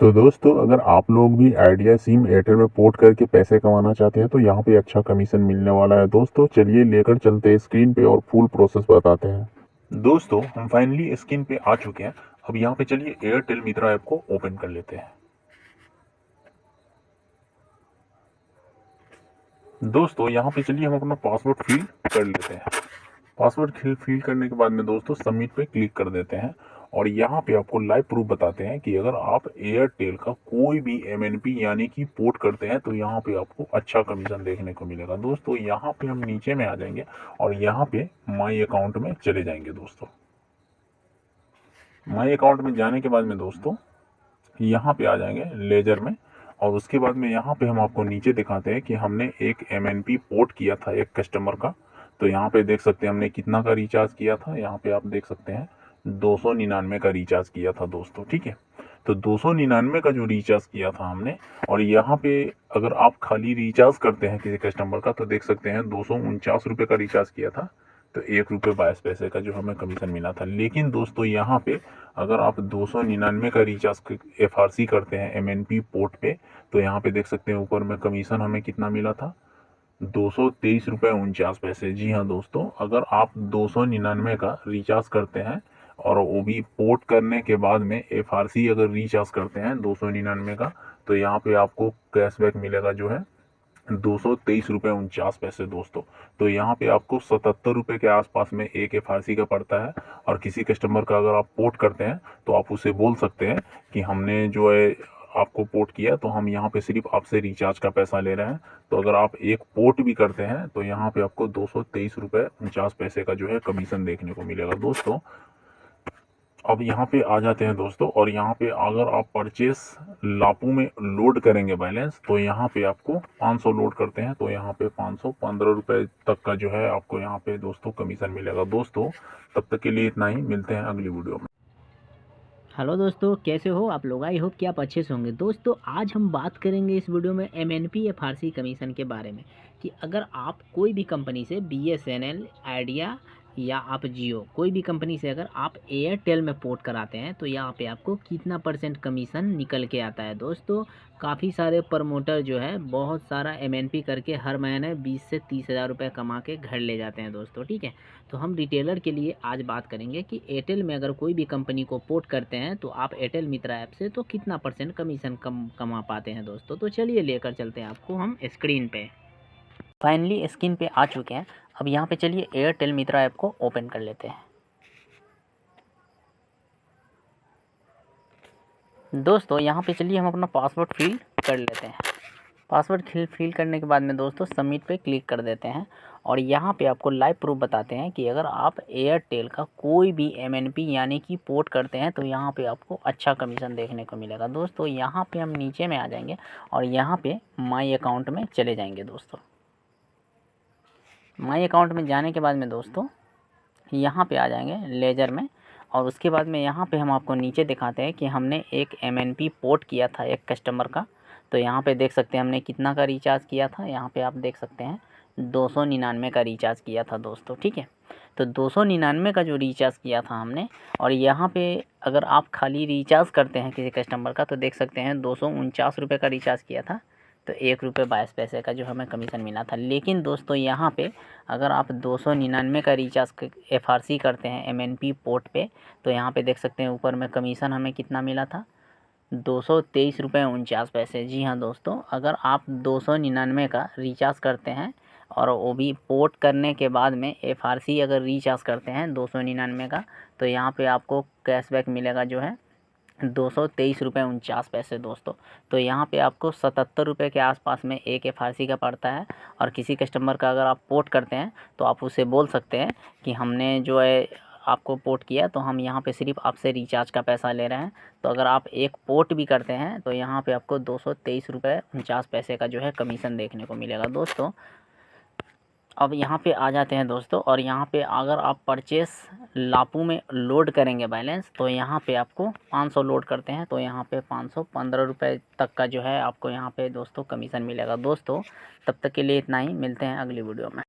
तो दोस्तों अगर आप लोग भी आइडिया सिम एयरटेल में पोर्ट करके पैसे कमाना चाहते हैं तो यहाँ पे अच्छा कमीशन मिलने वाला है। दोस्तों चलिए लेकर चलते हैं स्क्रीन पे और फुल प्रोसेस बताते हैं। दोस्तों हम फाइनली स्क्रीन पे आ चुके हैं। अब यहाँ पे चलिए एयरटेल मित्रा ऐप को ओपन कर लेते हैं। दोस्तों यहाँ पे चलिए हम अपना पासवर्ड फिल कर लेते हैं। पासवर्ड फिल करने के बाद में दोस्तों सबमिट पे क्लिक कर देते हैं और यहाँ पे आपको लाइव प्रूफ बताते हैं कि अगर आप एयरटेल का कोई भी एमएनपी यानी कि पोर्ट करते हैं तो यहाँ पे आपको अच्छा कमीशन देखने को मिलेगा। दोस्तों यहाँ पे हम नीचे में आ जाएंगे और यहाँ पे माई अकाउंट में चले जाएंगे। दोस्तों माई अकाउंट में जाने के बाद में दोस्तों यहाँ पे आ जाएंगे लेजर में और उसके बाद में यहाँ पे हम आपको नीचे दिखाते हैं कि हमने एक एमएनपी पोर्ट किया था एक कस्टमर का। तो यहाँ पे देख सकते हैं हमने कितना का रिचार्ज किया था। यहाँ पे आप देख सकते हैं 299 का रिचार्ज किया था दोस्तों। ठीक है, तो 299 का जो रिचार्ज किया था हमने, और यहाँ पे अगर आप खाली रिचार्ज करते हैं किसी कस्टमर का तो देख सकते हैं 249 रुपये का रिचार्ज किया था तो 1 रुपये 22 पैसे का जो हमें कमीशन मिला था। लेकिन दोस्तों यहाँ पे अगर आप 299 का रिचार्ज FRC करते हैं MNP पोर्ट पे तो यहाँ पे देख सकते हैं ऊपर में कमीशन हमें कितना मिला था, 223 रुपये 49 पैसे। जी हाँ दोस्तों, अगर आप 299 का रिचार्ज करते हैं और वो भी पोर्ट करने के बाद में FRC अगर रिचार्ज करते हैं 299 का तो यहाँ पे आपको कैशबैक मिलेगा जो है 223 रुपये 49 पैसे। दोस्तों तो यहाँ पे आपको 77 रुपये के आसपास में एक FRC का पड़ता है। और किसी कस्टमर का अगर आप पोर्ट करते हैं तो आप उसे बोल सकते हैं कि हमने जो है आपको पोर्ट किया तो हम यहाँ पे सिर्फ आपसे रिचार्ज का पैसा ले रहे हैं। तो अगर आप एक पोर्ट भी करते हैं तो यहाँ पे आपको 223 रुपये 49 पैसे का जो है कमीशन देखने को मिलेगा। दोस्तों अब यहाँ पे आ जाते हैं दोस्तों, और यहाँ पे अगर आप परचेस लापू में लोड करेंगे बैलेंस तो यहाँ पे आपको 500 लोड करते हैं तो यहाँ पे 515 रुपये तक का जो है आपको यहाँ पे दोस्तों कमीशन मिलेगा। दोस्तों तब तक के लिए इतना ही, मिलते हैं अगली वीडियो में। हेलो दोस्तों, कैसे हो आप लोग? आई होप कि आप अच्छे से होंगे। दोस्तों आज हम बात करेंगे इस वीडियो में MNP FRC कमीशन के बारे में कि अगर आप कोई भी कंपनी से BSNL, आइडिया या आप जियो कोई भी कंपनी से अगर आप एयरटेल में पोर्ट कराते हैं तो यहाँ पे आपको कितना % कमीशन निकल के आता है। दोस्तों काफ़ी सारे प्रमोटर जो है बहुत सारा MNP करके हर महीने 20 से 30 हज़ार रुपये कमा के घर ले जाते हैं दोस्तों। ठीक है, तो हम रिटेलर के लिए आज बात करेंगे कि एयरटेल में अगर कोई भी कंपनी को पोर्ट करते हैं तो आप एयरटेल मित्रा ऐप से तो कितना % कमीशन कमा पाते हैं दोस्तों। तो चलिए लेकर चलते हैं आपको हम स्क्रीन पे। फाइनली स्क्रीन पे आ चुके हैं। अब यहाँ पे चलिए एयरटेल मित्रा ऐप को ओपन कर लेते हैं। दोस्तों यहाँ पे चलिए हम अपना पासवर्ड फिल कर लेते हैं। पासवर्ड फिल करने के बाद में दोस्तों सबमिट पे क्लिक कर देते हैं और यहाँ पे आपको लाइव प्रूफ बताते हैं कि अगर आप एयरटेल का कोई भी MNP यानी कि पोर्ट करते हैं तो यहाँ पे आपको अच्छा कमीशन देखने को मिलेगा। दोस्तों यहाँ पे हम नीचे में आ जाएंगे और यहाँ पे माई अकाउंट में चले जाएंगे। दोस्तों माई अकाउंट में जाने के बाद में दोस्तों यहाँ पे आ जाएंगे लेजर में और उसके बाद में यहाँ पे हम आपको नीचे दिखाते हैं कि हमने एक MNP पोर्ट किया था एक कस्टमर का। तो यहाँ पे देख सकते हैं हमने कितना का रिचार्ज किया था। यहाँ पे आप देख सकते हैं 299 का रिचार्ज किया था दोस्तों। ठीक है, तो 299 का जो रिचार्ज किया था हमने, और यहाँ पे अगर आप खाली रिचार्ज करते हैं किसी कस्टमर का तो देख सकते हैं 249 रुपये का रिचार्ज किया था तो 1 रुपये 22 पैसे का जो हमें कमीशन मिला था। लेकिन दोस्तों यहाँ पे अगर आप 299 का रिचार्ज FRC करते हैं MNP पोर्ट पे तो यहाँ पे देख सकते हैं ऊपर में कमीशन हमें कितना मिला था, 223 रुपये 49 पैसे। जी हाँ दोस्तों, अगर आप 299 का रिचार्ज करते हैं और वो भी पोर्ट करने के बाद में FRC अगर रिचार्ज करते हैं 299 का तो यहाँ पे आपको कैशबैक मिलेगा जो है 223 रुपये 49 पैसे। दोस्तों तो यहाँ पे आपको 77 रुपये के आसपास में एक FRC का पड़ता है। और किसी कस्टमर का अगर आप पोर्ट करते हैं तो आप उसे बोल सकते हैं कि हमने जो है आपको पोर्ट किया तो हम यहाँ पे सिर्फ आपसे रिचार्ज का पैसा ले रहे हैं। तो अगर आप एक पोर्ट भी करते हैं तो यहाँ पे आपको 223 रुपये 49 पैसे का जो है कमीशन देखने को मिलेगा। दोस्तों अब यहाँ पे आ जाते हैं दोस्तों, और यहाँ पे अगर आप परचेस लापू में लोड करेंगे बैलेंस तो यहाँ पे आपको 500 लोड करते हैं तो यहाँ पे 515 रुपये तक का जो है आपको यहाँ पे दोस्तों कमीशन मिलेगा। दोस्तों तब तक के लिए इतना ही, मिलते हैं अगली वीडियो में।